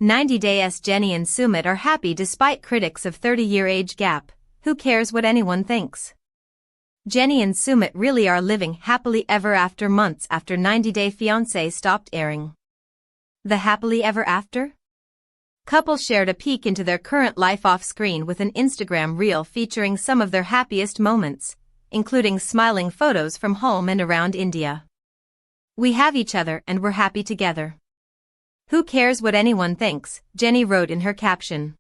90 Days Jenny and Sumit are happy despite critics of 30-year age gap. Who cares what anyone thinks? Jenny and Sumit really are living happily ever after months after 90 Day Fiancé stopped airing. The happily ever after? Couple shared a peek into their current life off-screen with an Instagram reel featuring some of their happiest moments, including smiling photos from home and around India. "We have each other and we're happy together. Who cares what anyone thinks," Jenny wrote in her caption.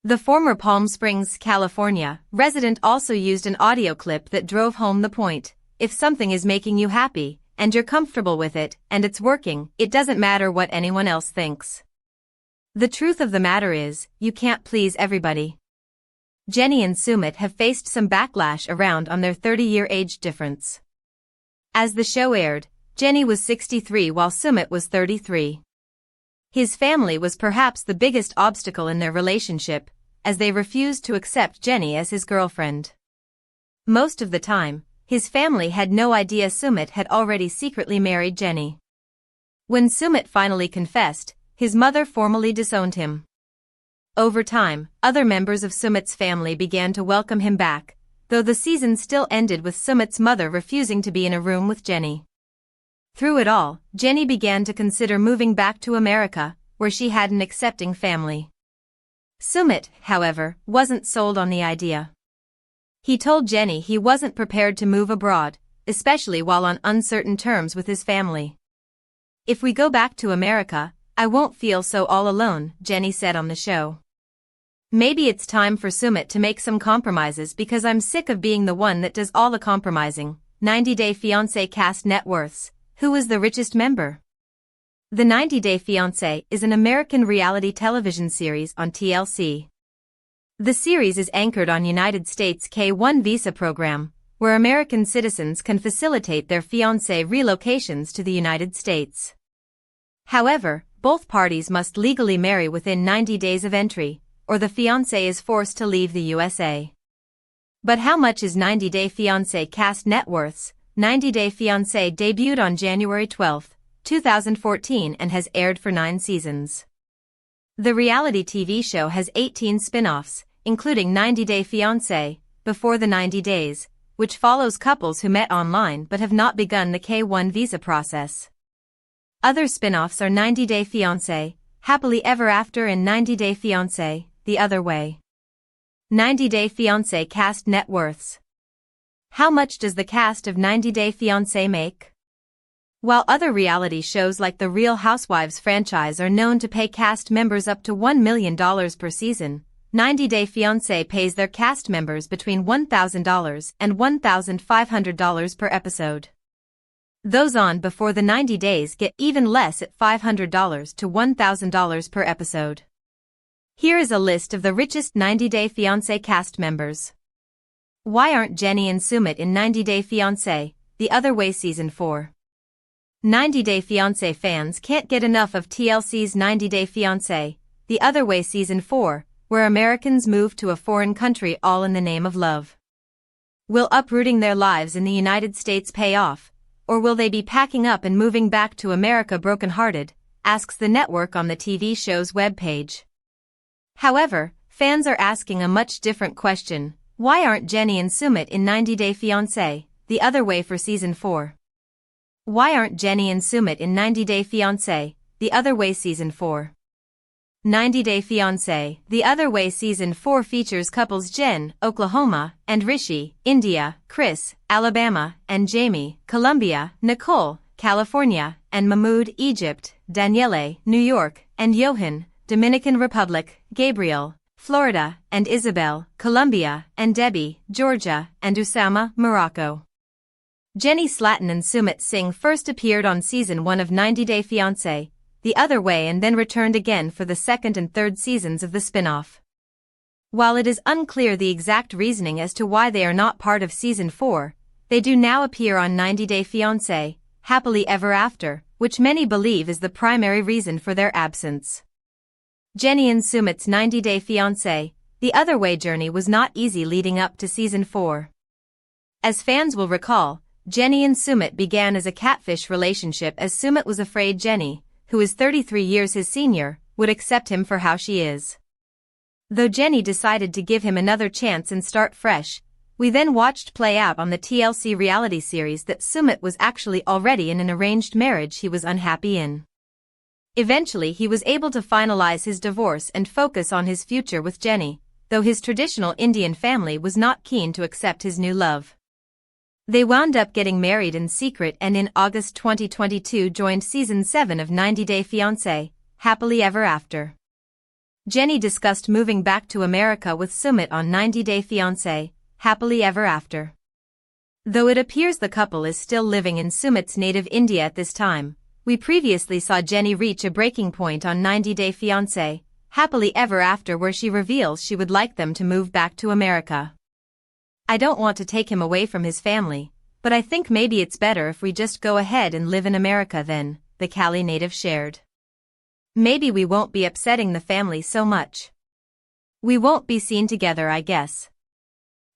The former Palm Springs, California, resident also used an audio clip that drove home the point: if something is making you happy, and you're comfortable with it, and it's working, it doesn't matter what anyone else thinks. The truth of the matter is, you can't please everybody. Jenny and Sumit have faced some backlash around on their 30-year age difference. As the show aired, Jenny was 63 while Sumit was 33. His family was perhaps the biggest obstacle in their relationship, as they refused to accept Jenny as his girlfriend. Most of the time, his family had no idea Sumit had already secretly married Jenny. When Sumit finally confessed, his mother formally disowned him. Over time, other members of Sumit's family began to welcome him back, though the season still ended with Sumit's mother refusing to be in a room with Jenny. Through it all, Jenny began to consider moving back to America, where she had an accepting family. Sumit, however, wasn't sold on the idea. He told Jenny he wasn't prepared to move abroad, especially while on uncertain terms with his family. "If we go back to America, I won't feel so all alone," Jenny said on the show. "Maybe it's time for Sumit to make some compromises because I'm sick of being the one that does all the compromising." 90 Day Fiancé cast net worths. Who is the richest member? The 90 Day Fiancé is an American reality television series on TLC. The series is anchored on United States K-1 visa program, where American citizens can facilitate their fiancé relocations to the United States. However, both parties must legally marry within 90 days of entry, or the fiancé is forced to leave the USA. But how much is 90 Day Fiancé cast net worths? 90 Day Fiancé debuted on January 12, 2014 and has aired for 9 seasons. The reality TV show has 18 spin-offs, including 90 Day Fiancé, Before the 90 Days, which follows couples who met online but have not begun the K-1 visa process. Other spin-offs are 90 Day Fiancé, Happily Ever After and 90 Day Fiancé, The Other Way. 90 Day Fiancé cast net worths. How much does the cast of 90 Day Fiancé make? While other reality shows like the Real Housewives franchise are known to pay cast members up to $1 million per season, 90 Day Fiancé pays their cast members between $1,000 and $1,500 per episode. Those on Before the 90 Days get even less at $500 to $1,000 per episode. Here is a list of the richest 90 Day Fiancé cast members. Why aren't Jenny and Sumit in 90 Day Fiancé, The Other Way Season 4? 90 Day Fiancé fans can't get enough of TLC's 90 Day Fiancé, The Other Way Season 4, where Americans move to a foreign country all in the name of love. Will uprooting their lives in the United States pay off, or will they be packing up and moving back to America brokenhearted, asks the network on the TV show's webpage. However, fans are asking a much different question: why aren't Jenny and Sumit in 90 Day Fiancé, The Other Way for Season 4? Why aren't Jenny and Sumit in 90 Day Fiancé, The Other Way Season 4? 90 Day Fiancé, The Other Way Season 4 features couples Jen, Oklahoma, and Rishi, India, Chris, Alabama, and Jamie, Colombia, Nicole, California, and Mahmoud, Egypt, Daniele, New York, and Johan, Dominican Republic, Gabriel, Florida, and Isabel, Colombia, and Debbie, Georgia, and Usama, Morocco. Jenny Slatten and Sumit Singh first appeared on Season 1 of 90 Day Fiancé, The Other Way and then returned again for the second and third seasons of the spin-off. While it is unclear the exact reasoning as to why they are not part of Season 4, they do now appear on 90 Day Fiancé, Happily Ever After, which many believe is the primary reason for their absence. Jenny and Sumit's 90 Day Fiancé, The Other Way journey was not easy leading up to Season 4. As fans will recall, Jenny and Sumit began as a catfish relationship as Sumit was afraid Jenny, who is 33 years his senior, would accept him for how she is. Though Jenny decided to give him another chance and start fresh, we then watched play out on the TLC reality series that Sumit was actually already in an arranged marriage he was unhappy in. Eventually he was able to finalize his divorce and focus on his future with Jenny, though his traditional Indian family was not keen to accept his new love. They wound up getting married in secret and in August 2022 joined season 7 of 90 Day Fiancé, Happily Ever After. Jenny discussed moving back to America with Sumit on 90 Day Fiancé, Happily Ever After. Though it appears the couple is still living in Sumit's native India at this time, we previously saw Jenny reach a breaking point on 90 Day Fiancé, Happily Ever After where she reveals she would like them to move back to America. I don't want to take him away from his family, but I think maybe it's better if we just go ahead and live in America then, the Cali native shared. Maybe we won't be upsetting the family so much. We won't be seen together, I guess.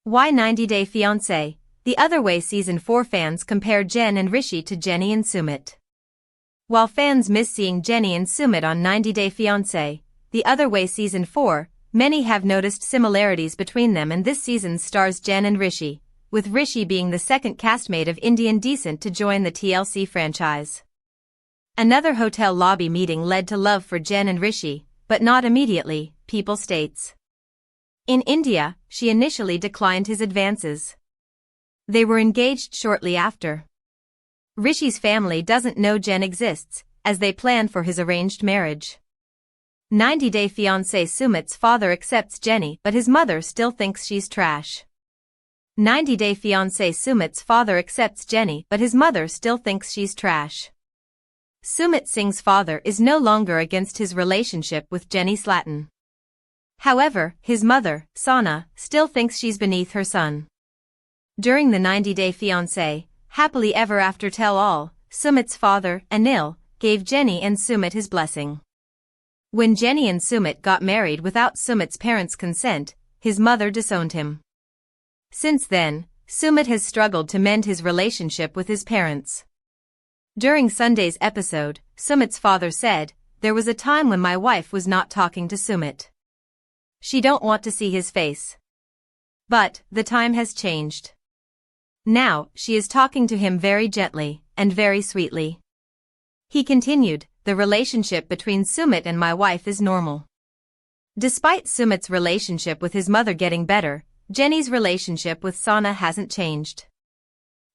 Why 90 Day Fiancé? The Other Way Season 4 fans compare Jen and Rishi to Jenny and Sumit. While fans miss seeing Jenny and Sumit on 90 Day Fiancé, The Other Way Season 4, many have noticed similarities between them, and this season stars Jen and Rishi, with Rishi being the second castmate of Indian descent to join the TLC franchise. Another hotel lobby meeting led to love for Jen and Rishi, but not immediately, People states. In India, she initially declined his advances. They were engaged shortly after. Rishi's family doesn't know Jen exists, as they plan for his arranged marriage. 90 Day Fiancé Sumit's father accepts Jenny but his mother still thinks she's trash. 90 Day Fiancé Sumit's father accepts Jenny but his mother still thinks she's trash. Sumit Singh's father is no longer against his relationship with Jenny Slatten. However, his mother, Sana, still thinks she's beneath her son. During the 90 Day Fiancé, Happily Ever After tell-all, Sumit's father, Anil, gave Jenny and Sumit his blessing. When Jenny and Sumit got married without Sumit's parents' consent, his mother disowned him. Since then, Sumit has struggled to mend his relationship with his parents. During Sunday's episode, Sumit's father said, "There was a time when my wife was not talking to Sumit. She don't want to see his face. But, the time has changed. Now, she is talking to him very gently, and very sweetly." He continued, "The relationship between Sumit and my wife is normal." Despite Sumit's relationship with his mother getting better, Jenny's relationship with Sana hasn't changed.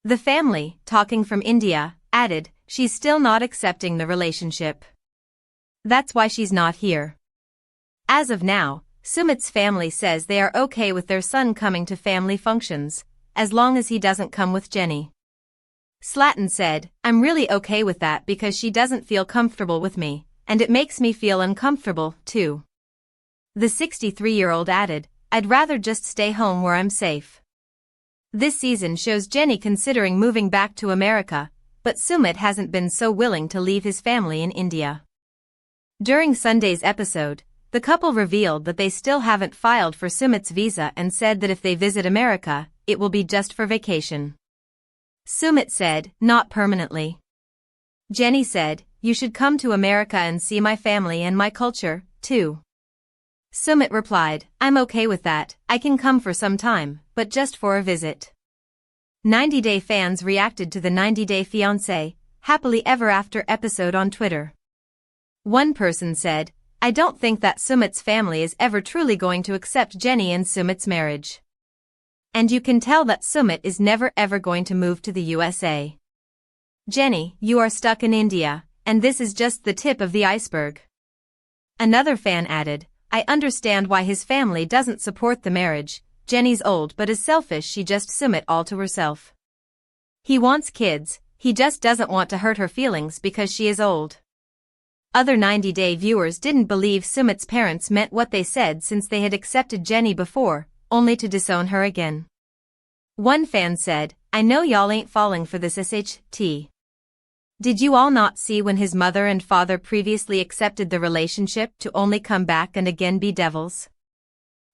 The family, talking from India, added, "She's still not accepting the relationship. That's why she's not here." As of now, Sumit's family says they are okay with their son coming to family functions, as long as he doesn't come with Jenny. Slatten said, "I'm really okay with that because she doesn't feel comfortable with me, and it makes me feel uncomfortable, too." The 63-year-old added, "I'd rather just stay home where I'm safe." This season shows Jenny considering moving back to America, but Sumit hasn't been so willing to leave his family in India. During Sunday's episode, the couple revealed that they still haven't filed for Sumit's visa and said that if they visit America, it will be just for vacation. Sumit said, "Not permanently." Jenny said, "You should come to America and see my family and my culture, too." Sumit replied, "I'm okay with that, I can come for some time, but just for a visit." 90 Day fans reacted to the 90 Day Fiancé, Happily Ever After episode on Twitter. One person said, "I don't think that Sumit's family is ever truly going to accept Jenny and Sumit's marriage. And you can tell that Sumit is never ever going to move to the USA. Jenny, you are stuck in India, and this is just the tip of the iceberg." Another fan added, "I understand why his family doesn't support the marriage. Jenny's old but is selfish, she just Sumit all to herself. He wants kids, he just doesn't want to hurt her feelings because she is old." Other 90 Day viewers didn't believe Sumit's parents meant what they said since they had accepted Jenny before, only to disown her again. One fan said, "I know y'all ain't falling for this SHT. Did you all not see when his mother and father previously accepted the relationship to only come back and again be devils?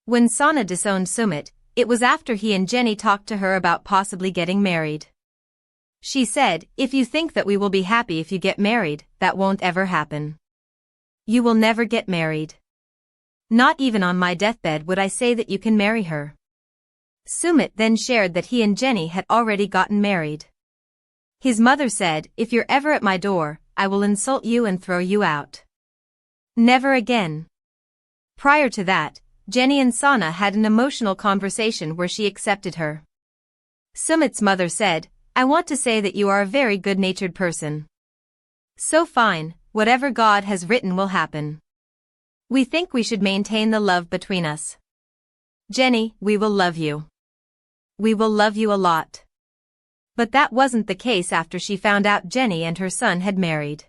When Sana disowned Sumit, it was after he and Jenny talked to her about possibly getting married. She said, 'If you think that we will be happy if you get married, that won't ever happen. You will never get married. Not even on my deathbed would I say that you can marry her. Sumit then shared that he and Jenny had already gotten married. His mother said, "If you're ever at my door, I will insult you and throw you out. Never again." Prior to that, Jenny and Sana had an emotional conversation where she accepted her. Sumit's mother said, "I want to say that you are a very good-natured person. So fine, whatever God has written will happen. We think we should maintain the love between us. Jenny, we will love you. We will love you a lot." But that wasn't the case after she found out Jenny and her son had married.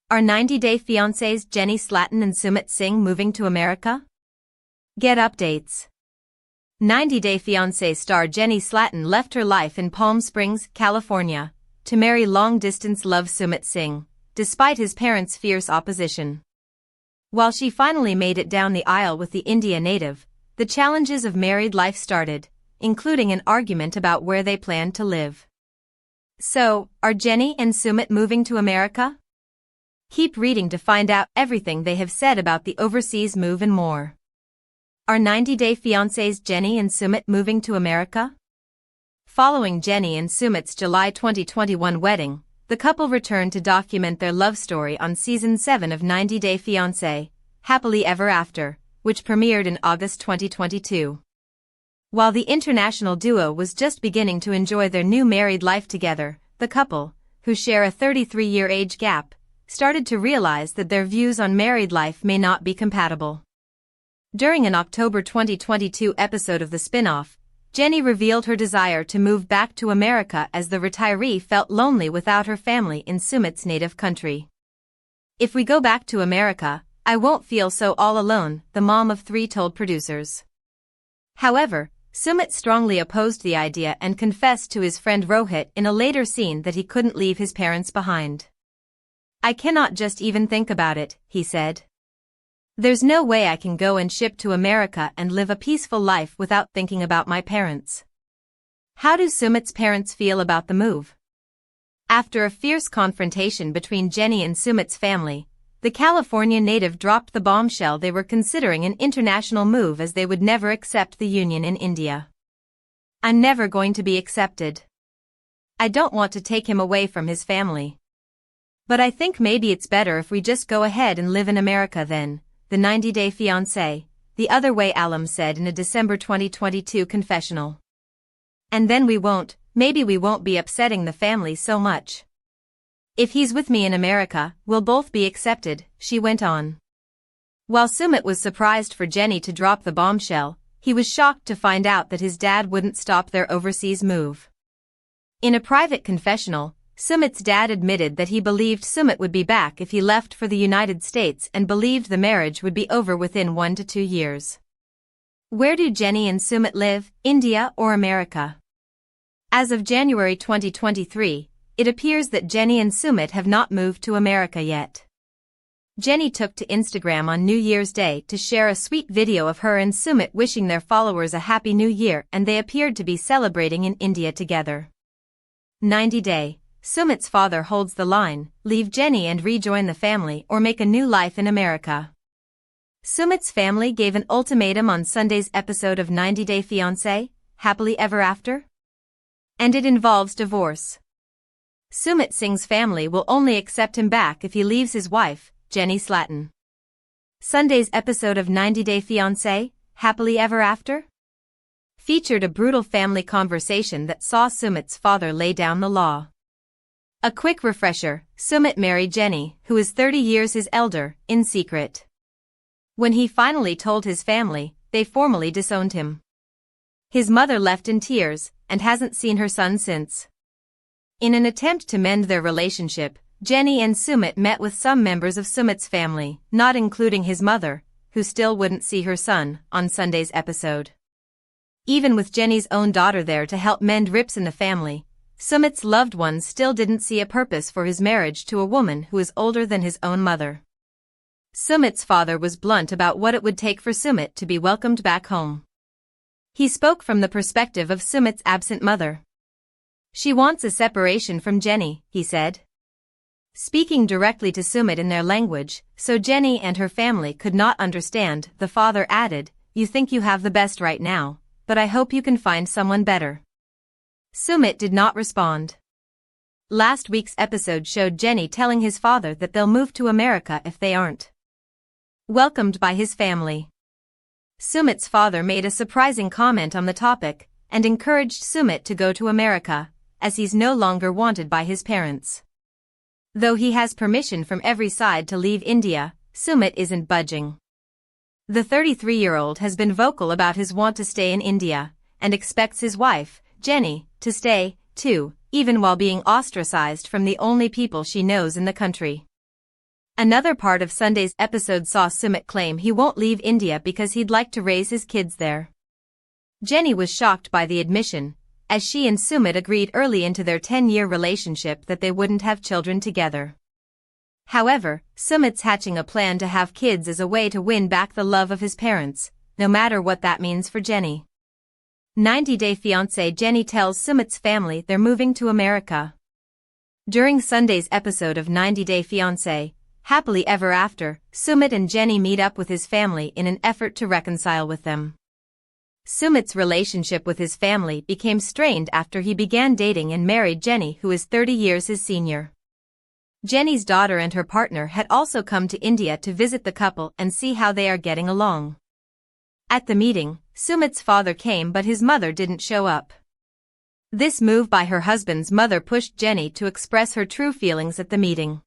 Are 90-day fiancés Jenny Slatten and Sumit Singh moving to America? Get updates. 90-day fiancé star Jenny Slatten left her life in Palm Springs, California, to marry long-distance love Sumit Singh, despite his parents' fierce opposition. While she finally made it down the aisle with the India native, the challenges of married life started, including an argument about where they planned to live. So, are Jenny and Sumit moving to America? Keep reading to find out everything they have said about the overseas move and more. Are 90-day fiancés Jenny and Sumit moving to America? Following Jenny and Sumit's July 2021 wedding, the couple returned to document their love story on Season 7 of 90-Day Fiancé, Happily Ever After, which premiered in August 2022. While the international duo was just beginning to enjoy their new married life together, the couple, who share a 33-year age gap, started to realize that their views on married life may not be compatible. During an October 2022 episode of the spin-off, Jenny revealed her desire to move back to America as the retiree felt lonely without her family in Sumit's native country. "If we go back to America, I won't feel so all alone," the mom of three told producers. However, Sumit strongly opposed the idea and confessed to his friend Rohit in a later scene that he couldn't leave his parents behind. "I cannot just even think about it," he said. "There's no way I can go and ship to America and live a peaceful life without thinking about my parents." How do Sumit's parents feel about the move? After a fierce confrontation between Jenny and Sumit's family, the California native dropped the bombshell they were considering an international move as they would never accept the union in India. "I'm never going to be accepted. I don't want to take him away from his family. But I think maybe it's better if we just go ahead and live in America then," the 90-day fiancé, the other way alum said in a December 2022 confessional. "And then maybe we won't be upsetting the family so much. If he's with me in America, we'll both be accepted," she went on. While Sumit was surprised for Jenny to drop the bombshell, he was shocked to find out that his dad wouldn't stop their overseas move. In a private confessional, Sumit's dad admitted that he believed Sumit would be back if he left for the United States and believed the marriage would be over within 1 to 2 years. Where do Jenny and Sumit live, India or America? As of January 2023, it appears that Jenny and Sumit have not moved to America yet. Jenny took to Instagram on New Year's Day to share a sweet video of her and Sumit wishing their followers a happy new year, and they appeared to be celebrating in India together. 90-day. Sumit's father holds the line, leave Jenny and rejoin the family or make a new life in America. Sumit's family gave an ultimatum on Sunday's episode of 90-Day Fiancé, Happily Ever After. And it involves divorce. Sumit Singh's family will only accept him back if he leaves his wife, Jenny Slatten. Sunday's episode of 90-Day Fiancé, Happily Ever After, featured a brutal family conversation that saw Sumit's father lay down the law. A quick refresher, Sumit married Jenny, who is 30 years his elder, in secret. When he finally told his family, they formally disowned him. His mother left in tears, and hasn't seen her son since. In an attempt to mend their relationship, Jenny and Sumit met with some members of Sumit's family, not including his mother, who still wouldn't see her son, on Sunday's episode. Even with Jenny's own daughter there to help mend rips in the family, Sumit's loved ones still didn't see a purpose for his marriage to a woman who is older than his own mother. Sumit's father was blunt about what it would take for Sumit to be welcomed back home. He spoke from the perspective of Sumit's absent mother. "She wants a separation from Jenny," he said. Speaking directly to Sumit in their language, so Jenny and her family could not understand, the father added, "You think you have the best right now, but I hope you can find someone better." Sumit did not respond. Last week's episode showed Jenny telling his father that they'll move to America if they aren't welcomed by his family. Sumit's father made a surprising comment on the topic and encouraged Sumit to go to America, as he's no longer wanted by his parents. Though he has permission from every side to leave India, Sumit isn't budging. The 33-year-old has been vocal about his want to stay in India, and expects his wife, Jenny, to stay, too, even while being ostracized from the only people she knows in the country. Another part of Sunday's episode saw Sumit claim he won't leave India because he'd like to raise his kids there. Jenny was shocked by the admission, as she and Sumit agreed early into their 10-year relationship that they wouldn't have children together. However, Sumit's hatching a plan to have kids as a way to win back the love of his parents, no matter what that means for Jenny. 90-Day Fiancé. Jenny tells Sumit's family they're moving to America. During Sunday's episode of 90-Day Fiancé, Happily Ever After, Sumit and Jenny meet up with his family in an effort to reconcile with them. Sumit's relationship with his family became strained after he began dating and married Jenny, who is 30 years his senior. Jenny's daughter and her partner had also come to India to visit the couple and see how they are getting along. At the meeting, Sumit's father came but his mother didn't show up. This move by her husband's mother pushed Jenny to express her true feelings at the meeting.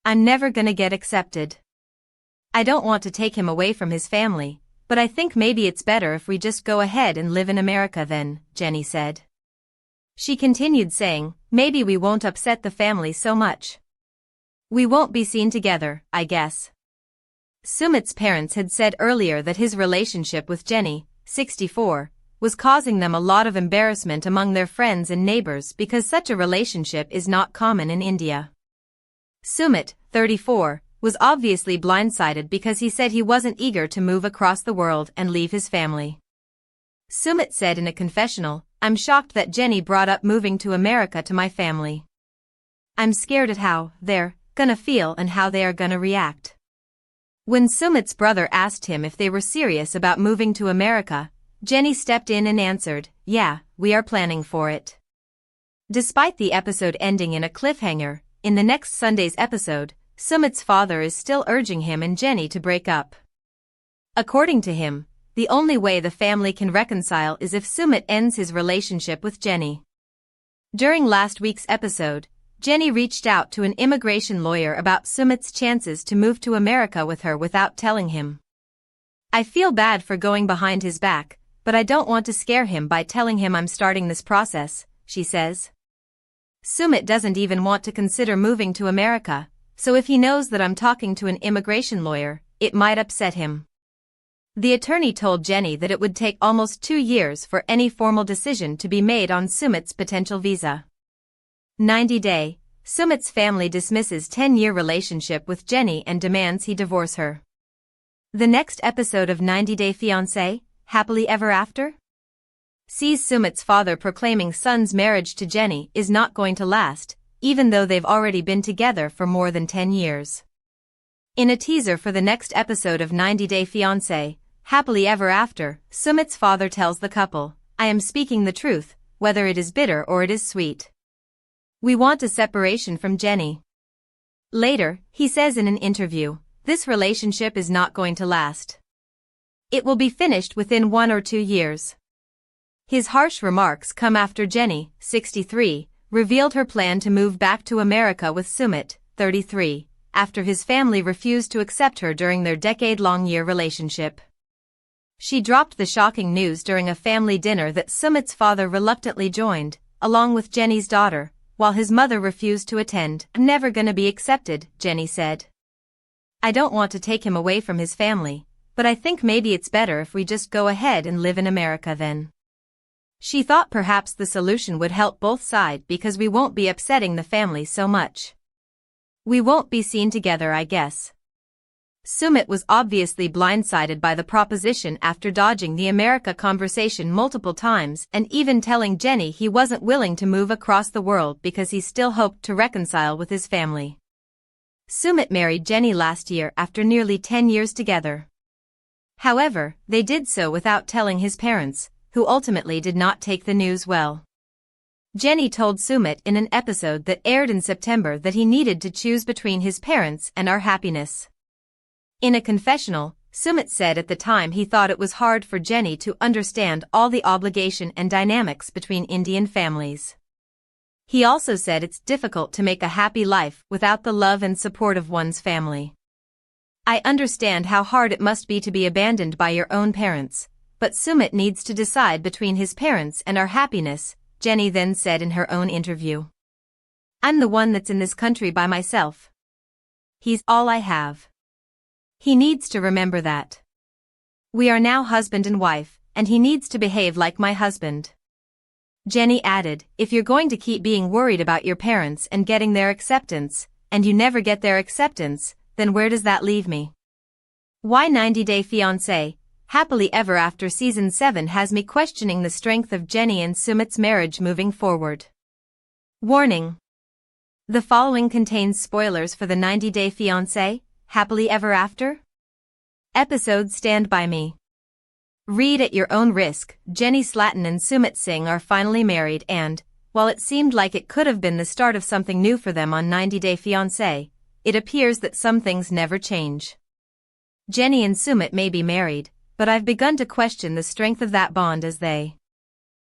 "I'm never gonna get accepted. I don't want to take him away from his family, but I think maybe it's better if we just go ahead and live in America then," Jenny said. She continued saying, "Maybe we won't upset the family so much. We won't be seen together, I guess." Sumit's parents had said earlier that his relationship with Jenny, 64, was causing them a lot of embarrassment among their friends and neighbors because such a relationship is not common in India. Sumit, 34, was obviously blindsided because he said he wasn't eager to move across the world and leave his family. Sumit said in a confessional, "I'm shocked that Jenny brought up moving to America to my family. I'm scared at how they're gonna feel and how they are gonna react." When Sumit's brother asked him if they were serious about moving to America, Jenny stepped in and answered, "Yeah, we are planning for it." Despite the episode ending in a cliffhanger, in the next Sunday's episode, Sumit's father is still urging him and Jenny to break up. According to him, the only way the family can reconcile is if Sumit ends his relationship with Jenny. During last week's episode, Jenny reached out to an immigration lawyer about Sumit's chances to move to America with her without telling him. "I feel bad for going behind his back, but I don't want to scare him by telling him I'm starting this process," she says. Sumit doesn't even want to consider moving to America, so if he knows that I'm talking to an immigration lawyer, it might upset him. The attorney told Jenny that it would take almost 2 years for any formal decision to be made on Sumit's potential visa. 90-Day, Sumit's family dismisses 10-year relationship with Jenny and demands he divorce her. The next episode of 90-Day Fiancé, Happily Ever After, sees Sumit's father proclaiming son's marriage to Jenny is not going to last, even though they've already been together for more than 10 years. In a teaser for the next episode of 90-Day Fiancé, Happily Ever After, Sumit's father tells the couple, "I am speaking the truth, whether it is bitter or it is sweet. We want a separation from Jenny." Later, he says in an interview, "This relationship is not going to last. It will be finished within 1 or 2 years." His harsh remarks come after Jenny, 63, revealed her plan to move back to America with Sumit, 33, after his family refused to accept her during their decade-long relationship. She dropped the shocking news during a family dinner that Sumit's father reluctantly joined, along with Jenny's daughter, while his mother refused to attend. "I'm never gonna be accepted," Jenny said. "I don't want to take him away from his family, but I think maybe it's better if we just go ahead and live in America then." She thought perhaps the solution would help both sides because we won't be upsetting the family so much. "We won't be seen together, I guess." Sumit was obviously blindsided by the proposition after dodging the America conversation multiple times and even telling Jenny he wasn't willing to move across the world because he still hoped to reconcile with his family. Sumit married Jenny last year after nearly 10 years together. However, they did so without telling his parents, who ultimately did not take the news well. Jenny told Sumit in an episode that aired in September that he needed to choose between his parents and our happiness. In a confessional, Sumit said at the time he thought it was hard for Jenny to understand all the obligation and dynamics between Indian families. He also said it's difficult to make a happy life without the love and support of one's family. I understand how hard it must be to be abandoned by your own parents, but Sumit needs to decide between his parents and our happiness, Jenny then said in her own interview. I'm the one that's in this country by myself. He's all I have. He needs to remember that. We are now husband and wife, and he needs to behave like my husband. Jenny added, if you're going to keep being worried about your parents and getting their acceptance, and you never get their acceptance, then where does that leave me? Why 90 Day Fiancé, Happily Ever After Season 7 has me questioning the strength of Jenny and Sumit's marriage moving forward. Warning. The following contains spoilers for the 90 Day Fiancé, Happily Ever After episode Stand By Me. Read at your own risk. Jenny Slatten and Sumit Singh are finally married and, while it seemed like it could have been the start of something new for them on 90 Day Fiancé, it appears that some things never change. Jenny and Sumit may be married, but I've begun to question the strength of that bond as they